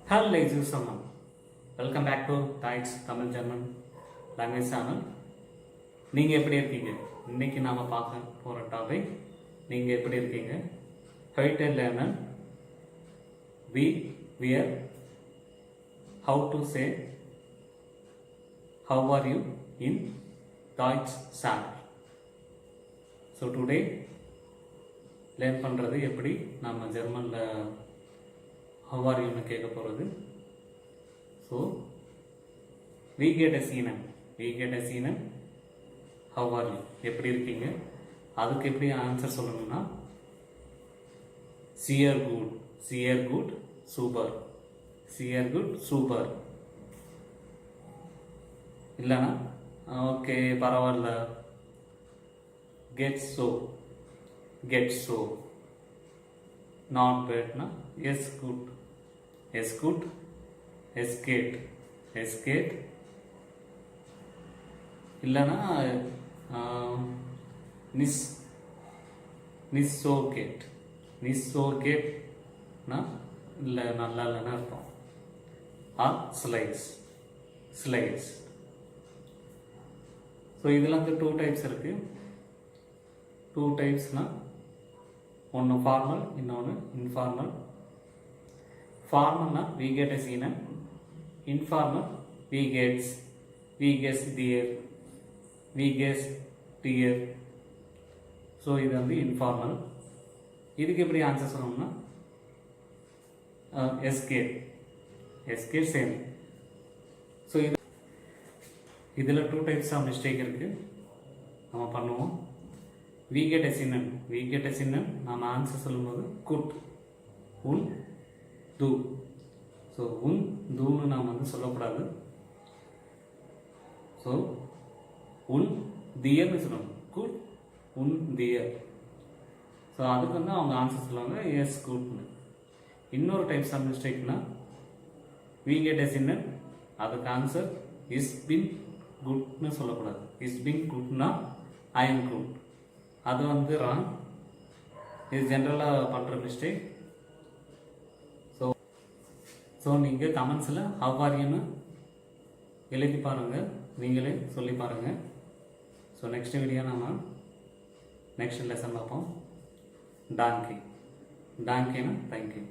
Hello ladies and gentlemen, welcome back to Tides Tamil German language channel. நீங்கள் எப்படி இருக்கீங்க? இன்னைக்கு நாம பார்க்க போற டாபிக் நீங்க எப்படி இருக்கீங்க? Heute lernen wir how to say how are you in Deutsch channel. So today learn பண்றது எப்படி நாம ஜெர்மன்ல how are you னு கேட்க போறது. So we get a scene how are you எப்படி இருக்கீங்க, அதுக்கு எப்படி ஆன்சர் சொல்லணும்னா sehr good super இல்லைனா ஓகே பரவாயில்ல get so not bad na yes good escaped இல்லைனா நிஸ்ஸோகேட்னா இல்லை நல்லா இல்லைன்னா அர்த்தம். R slice. ஸோ இதில் வந்து 2 டைப்ஸ் இருக்குது. 2 டைப்ஸ்னால் ஒன்று ஃபார்மல், இன்னொன்று இன்ஃபார்மல். ஃபார்மல்னா we get a scene, informal we guess dear. So இது வந்து இன்ஃபார்மல். இதுக்கு எப்படி ஆன்சர் சொல்லணும்னா எஸ்கேட் சேம். ஸோ இதில் 2 டைப்ஸ் ஆஃப் மிஸ்டேக் இருக்குது, நம்ம பண்ணுவோம். we get a scene நம்ம ஆன்சர் சொல்லும்போது குட் உன் தூ. ஸோ உன் தூன்னு நாம் வந்து சொல்லக்கூடாது. ஸோ உன் தியர்னு சொல்லணும், குட் உன் தியர். ஸோ அதுக்கு வந்து அவங்க ஆன்சர் சொல்லுவாங்க எஸ் குட்னு. இன்னொரு டைப்ஸ் ஆஃப் மிஸ்டேக்னா we get a scene அதுக்கு ஆன்சர் இஸ் பின் குட்னு சொல்லக்கூடாது. இஸ் பின் குட்னா ஐ எம் குட், அது வந்து ராங். இது ஜென்ரலாக பண்ணுற மிஸ்டேக். ஸோ நீங்கள் கமெண்ட்ஸில் ஹவ் ஆர் யூன்னு எழுதி பாருங்கள், நீங்களே சொல்லி பாருங்கள். ஸோ நெக்ஸ்ட் வீடியோ நம்ம நெக்ஸ்ட் லெசன் பார்ப்போம். டாங்கினா தேங்க்யூ.